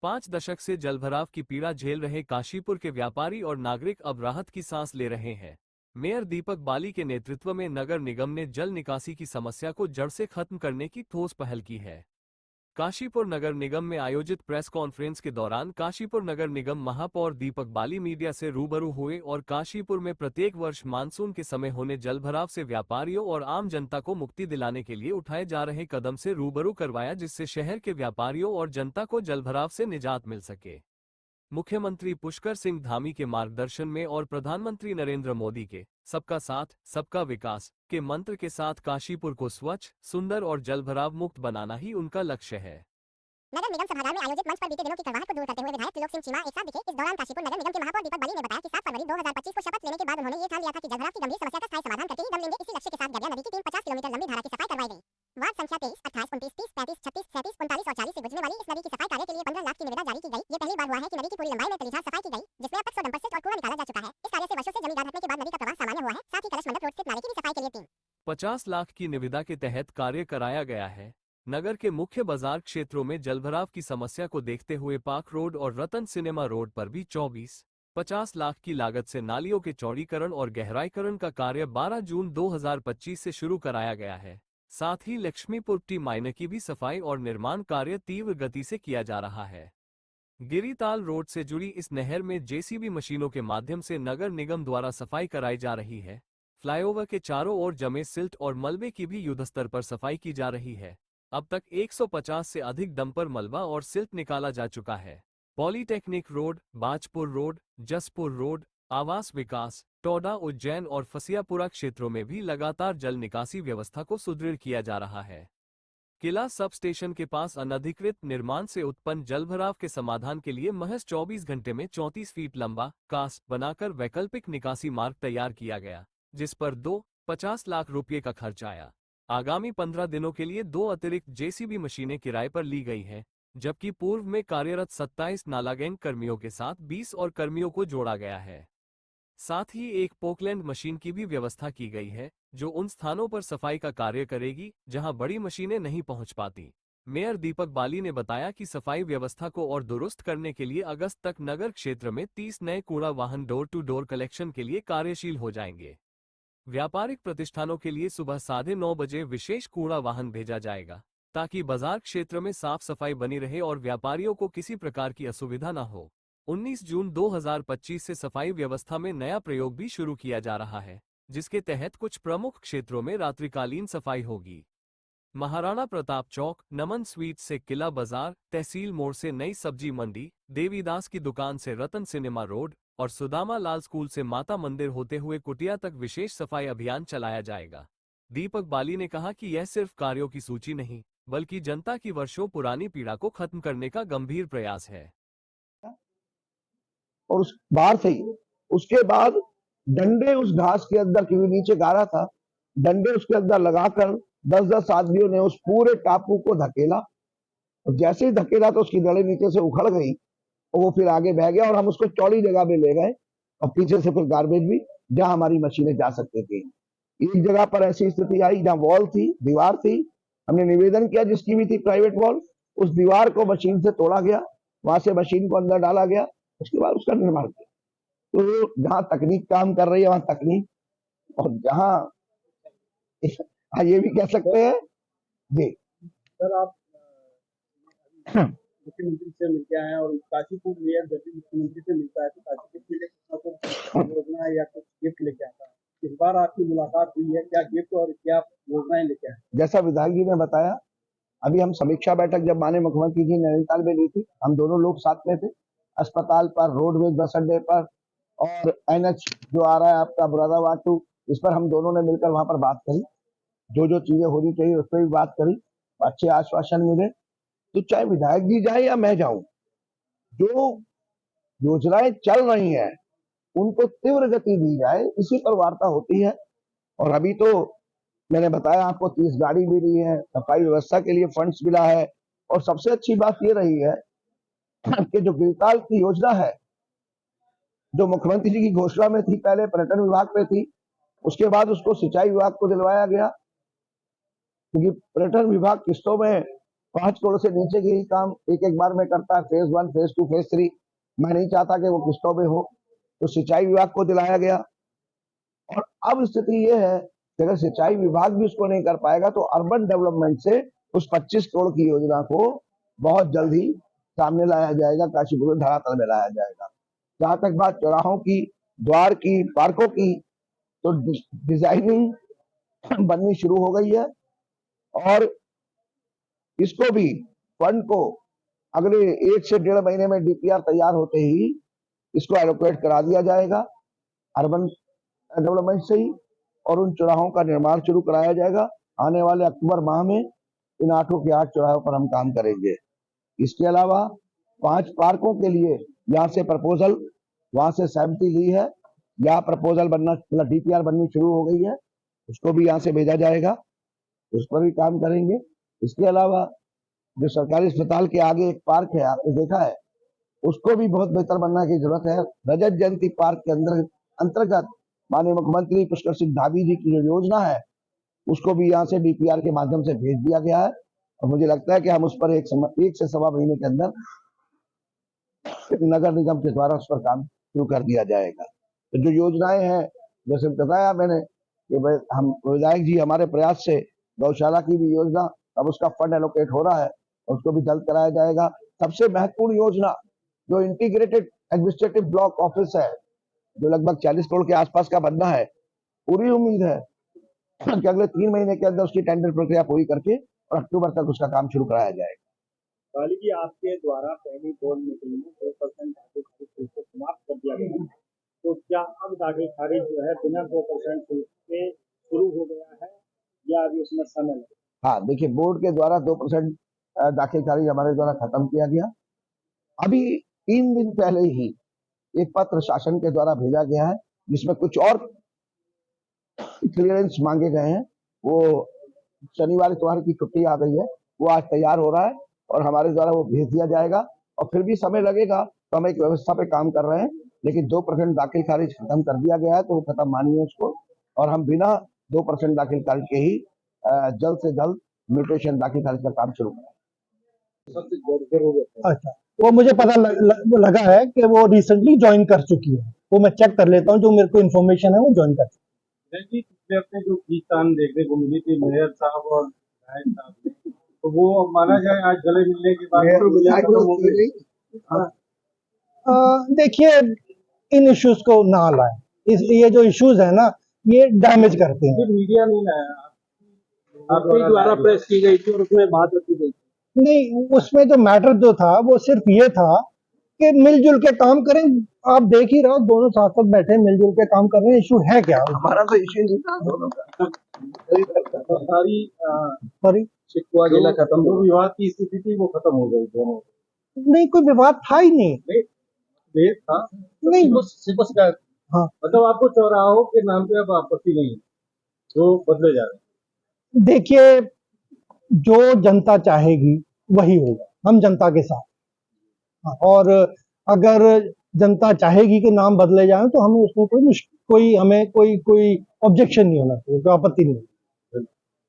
5 दशक से जलभराव की पीड़ा झेल रहे काशीपुर के व्यापारी और नागरिक अब राहत की सांस ले रहे हैं। मेयर दीपक बाली के नेतृत्व में नगर निगम ने जल निकासी की समस्या को जड़ से खत्म करने की ठोस पहल की है। काशीपुर नगर निगम में आयोजित प्रेस कॉन्फ्रेंस के दौरान काशीपुर नगर निगम महापौर दीपक बाली मीडिया से रूबरू हुए और काशीपुर में प्रत्येक वर्ष मानसून के समय होने जलभराव से व्यापारियों और आम जनता को मुक्ति दिलाने के लिए उठाए जा रहे कदम से रूबरू करवाया, जिससे शहर के व्यापारियों और जनता को जलभराव से निजात मिल सके। मुख्यमंत्री पुष्कर सिंह धामी के मार्गदर्शन में और प्रधानमंत्री नरेंद्र मोदी के सबका साथ सबका विकास के मंत्र के साथ काशीपुर को स्वच्छ, सुंदर और जलभराव मुक्त बनाना ही उनका लक्ष्य है। नगर निगम सभागार में आयोजित मंच पर बीते दिनों की कड़वाहट को दूर करते हुए विधायक त्रिलोक सिंह चीमा एक साथ दिखे। इस दौरान काशीपुर नगर निगम के महापौर दीपक बाली ने बताया कि 7 फरवरी 2025 को शपथ लेने के बाद उन्होंने ये ठान लिया था कि जलभराव की गंभीर समस्या का स्थायी समाधान करके ही दम लेंगे। इसी लक्ष्य के साथ गड़िया नदी की 350 किलोमीटर लंबी धारा की सफाई करवाई गई। वार्ड संख्या 23, 28, 29, 30, 35, 36, 37, 39 और 40 से गुजरने वाली इस नदी की सफाई कार्य के लिए 15 लाख की निविदा जारी की गई। ये पहली बार हुआ है कि नदी की पूरी लंबाई में तलीझार सफाई की गई, जिसमें अब तक 100 डंपर सिल्ट और कूड़ा निकाला जा चुका है। इस कार्य से वर्षों से जमींदार हटने के बाद नदी का प्रवाह सामान्य हुआ है। साथ ही कलश मंडप रोड स्थित नाले की भी सफाई के लिए 50 लाख की निविदा के तहत कार्य कराया गया है। नगर के मुख्य बाजार क्षेत्रों में जलभराव की समस्या को देखते हुए पार्क रोड और रतन सिनेमा रोड पर भी 24-50 लाख की लागत से नालियों के चौड़ीकरण और गहराईकरण का कार्य 12 जून 2025 से शुरू कराया गया है। साथ ही लक्ष्मीपुर टी माइनर की भी सफाई और निर्माण कार्य तीव्र गति से किया जा रहा है। गिरिताल रोड से जुड़ी इस नहर में जेसीबी मशीनों के माध्यम से नगर निगम द्वारा सफाई कराई जा रही है। फ्लाईओवर के चारों ओर जमे सिल्ट और मलबे की भी युद्धस्तर पर सफाई की जा रही है। अब तक 150 से अधिक डंपर मलबा और सिल्ट निकाला जा चुका है। Polytechnic road, Bajpur road, Jaspur road, Awas Vikas, Toda, Ujjain और फसियापुरा क्षेत्रों में भी लगातार जल निकासी व्यवस्था को सुदृढ़ किया जा रहा है। किला सब स्टेशन के पास अनधिकृत निर्माण से उत्पन्न जलभराव के समाधान के लिए महज 24 घंटे में 34 फीट लंबा कास बनाकर वैकल्पिक निकासी मार्ग तैयार किया गया, जिस पर 50 लाख रुपये का खर्च आया। आगामी 15 दिनों के लिए 2 अतिरिक्त जेसीबी मशीनें किराए पर ली गई हैं, जबकि पूर्व में कार्यरत 27 नालागैंग कर्मियों के साथ 20 और कर्मियों को जोड़ा गया है। साथ ही एक पोकलैंड मशीन की भी व्यवस्था की गई है, जो उन स्थानों पर सफाई का कार्य करेगी जहां बड़ी मशीनें नहीं पहुंच पाती। मेयर दीपक बाली ने बताया कि सफाई व्यवस्था को और दुरुस्त करने के लिए अगस्त तक नगर क्षेत्र में 30 नए कूड़ा वाहन डोर टू डोर कलेक्शन के लिए कार्यशील हो जाएंगे। व्यापारिक प्रतिष्ठानों के लिए सुबह 9:30 बजे विशेष कूड़ा वाहन भेजा जाएगा, ताकि बाजार क्षेत्र में साफ सफाई बनी रहे और व्यापारियों को किसी प्रकार की असुविधा न हो। 19 जून 2025 से सफाई व्यवस्था में नया प्रयोग भी शुरू किया जा रहा है, जिसके तहत कुछ प्रमुख क्षेत्रों में रात्रिकालीन सफाई होगी। महाराणा प्रताप चौक, नमन स्वीट से किला बाजार, तहसील मोड़ से नई सब्जी मंडी, देवीदास की दुकान से रतन सिनेमा रोड और सुदामा लाल स्कूल से माता मंदिर होते हुए कुटिया तक विशेष सफाई अभियान चलाया जाएगा। दीपक बाली ने कहा कि यह सिर्फ कार्यों की सूची नहीं, बल्कि जनता की वर्षों पुरानी पीड़ा को खत्म करने का गंभीर प्रयास है। और उस बाहर से ही उसके बाद डंडे उस घास के अंदर, क्योंकि नीचे गारा था, डंडे उसके अंदर लगाकर 10-10 आदमियों ने उस पूरे टापू को धकेला। और जैसे ही धकेला तो उसकी जड़ें नीचे से उखड़ गई और वो फिर आगे बह गया और हम उसको चौड़ी जगह में ले गए और पीछे से फिर गार्बेज भी, जहां हमारी मशीनें जा सकती थी। एक जगह पर ऐसी स्थिति आई जहां वॉल थी, दीवार थी, हमने निवेदन किया जिसकी भी थी प्राइवेट वॉल, उस दीवार को मशीन से तोड़ा गया, वहां से मशीन को अंदर डाला गया, उसके बाद उसका निर्माण किया। तो जहां तकनीक काम कर रही है वहां तकनीक, और जहां ये भी कह सकते हैं जी। सर, आप मुख्यमंत्री से मिल के आए हैं और काशीपुर मेयर जब भी मुख्यमंत्री से मिलता है तो काशीपुर के लिए कुछ योजना या कुछ गिफ्ट लेके आता है। इस बार आपकी मुलाकात हुई है, क्या गिफ्ट और क्या योजनाएं लेके आए? जैसा विधायक जी ने बताया, अभी हम समीक्षा बैठक जब माननीय मुख्यमंत्री जी नैनीताल में ली थी, हम दोनों लोग साथ में थे, अस्पताल पर, रोडवेज बस अड्डे पर और NH जो आ रहा है आपका मुरादाबाद टू, इस पर हम दोनों ने मिलकर वहां पर बात करी, जो जो चीजें होनी चाहिए उस पर भी बात करी, अच्छे आश्वासन मिले। तो चाहे विधायक जी जाए या मैं जाऊं, जो योजनाएं चल रही हैं उनको तीव्र गति दी जाए, इसी पर वार्ता होती है। और अभी तो मैंने बताया आपको 30 गाड़ी मिली है, सफाई व्यवस्था के लिए फंड्स मिला है, और सबसे अच्छी बात ये रही है कि जो गिरताल की योजना है, जो मुख्यमंत्री जी की घोषणा में थी, पहले पर्यटन विभाग में थी, उसके बाद उसको सिंचाई विभाग को दिलवाया गया, क्योंकि पर्यटन विभाग किस्तों में 5 करोड़ से नीचे के ही काम एक एक बार में करता है, फेज 1, फेज 2, फेज 3। मैं नहीं चाहता कि वो किस्तों में हो, तो सिंचाई विभाग को दिलाया गया। और अब स्थिति ये है कि अगर सिंचाई विभाग भी उसको नहीं कर पाएगा तो अर्बन डेवलपमेंट से उस 25 करोड़ की योजना को बहुत जल्द ही सामने लाया जाएगा, काशीपुर में धरातल में लाया जाएगा। जहां तक बात चौराहों की, द्वार की, पार्कों की, तो डिजाइनिंग बननी शुरू हो गई है और इसको भी फंड को अगले 1 से 1.5 महीने में डीपीआर तैयार होते ही इसको एलोकेट करा दिया जाएगा अर्बन डेवलपमेंट से ही, और उन चौराहों का निर्माण शुरू कराया जाएगा। आने वाले अक्टूबर माह में इन 8 के 8 चौराहों पर हम काम करेंगे। इसके अलावा 5 पार्कों के लिए यहाँ से प्रपोजल, वहां से सहमति ली है, या प्रपोजल बनना, मतलब डीपीआर बननी शुरू हो गई है, उसको भी यहाँ से भेजा जाएगा, उस पर भी काम करेंगे। इसके अलावा जो सरकारी अस्पताल के आगे एक पार्क है, आपने देखा है, उसको भी बहुत बेहतर बनने की जरूरत है। रजत जयंती पार्क के अंतर्गत माननीय मुख्यमंत्री पुष्कर सिंह धामी जी की जो योजना है उसको भी यहाँ से डीपीआर के माध्यम से भेज दिया गया है, और मुझे लगता है कि हम उस पर 1 से सवा महीने के अंदर नगर निगम के द्वारा उस पर काम शुरू कर दिया जाएगा। तो जो योजनाएं हैं, जैसे बताया मैंने कि हम विधायक जी हमारे प्रयास से गौशाला की भी योजना, अब उसका फंड एलोकेट हो रहा है, उसको भी जल्द कराया जाएगा। सबसे महत्वपूर्ण योजना जो इंटीग्रेटेड एडमिनिस्ट्रेटिव ब्लॉक ऑफिस है, जो लगभग 40 करोड़ के आसपास का बनना है, पूरी उम्मीद है कि अगले 3 महीने के अंदर उसकी टेंडर प्रक्रिया पूरी करके और अक्टूबर तक उसका काम शुरू कराया जाएगा। वाली जी, आपके द्वारा पहली बोर्ड मीटिंग में 2% दाखिल खारिज शुल्क को समाप्त कर दिया गया, तो क्या अब दाखिल खारिज जो है बिना 2% शुल्क के शुरू हो गया है या अभी उसमें समय लगेगा? हाँ, देखिए, बोर्ड के द्वारा 2% दाखिल खारिज हमारे द्वारा खत्म किया गया। अभी 3 दिन पहले ही एक पत्र शासन के द्वारा भेजा गया है जिसमें कुछ और क्लियरेंस मांगे गए हैं। वो शनिवार इतवार की छुट्टी आ गई है, वो आज तैयार हो रहा है और हमारे द्वारा वो भेज दिया जाएगा। और फिर भी समय लगेगा, तो हम एक व्यवस्था पे काम कर रहे हैं, लेकिन 2% दाखिल खारिज खत्म कर दिया गया है, तो वो खत्म मानिए उसको, और हम बिना 2% दाखिल खारिज के ही जल्द से जल्द म्यूटेशन दाखिल खारिज का काम शुरू करें। अच्छा, वो मुझे पता लगा है कि वो रिसेंटली ज्वाइन कर चुकी है, वो मैं चेक कर लेता हूँ, जो मेरे को इन्फॉर्मेशन है वो ज्वाइन कर चुकी है। पिछले हफ्ते जो खींचतान देखने को मिली थी मेयर साहब और विधायक साहब ने, तो वो माना जाए आज गले मिलने के बाद देखिए, इन इश्यूज को ना लाए, ये जो इश्यूज है ना, ये डैमेज करते हैं। मीडिया नहीं लाया, आपके द्वारा प्रेस की गई थी और उसमें बात रखी गई थी। नहीं, उसमें जो मैटर जो था वो सिर्फ ये था कि मिलजुल के काम करें। आप देख ही रहो, दोनों साथ साथ बैठे मिलजुल के काम कर रहे हैं। इशू है क्या? हमारा तो इश्यू नहीं था दोनों का, सॉरी, शिकवा गिला खत्म, जो विवाद की स्थिति थी वो खत्म हो गई दोनों। नहीं, कोई विवाद था ही नहीं। भेद था नहीं, सिर्फ शिकायत। हाँ, मतलब आपको चौराहों के नाम पे अब आपत्ति नहीं है, जो बदले जा रहे हैं। देखिए, जो जनता चाहेगी वही होगा, हम जनता के साथ। और अगर जनता चाहेगी कि नाम बदले जाए तो हमें उसमें कोई हमें कोई ऑब्जेक्शन नहीं होना चाहिए, कोई आपत्ति नहीं।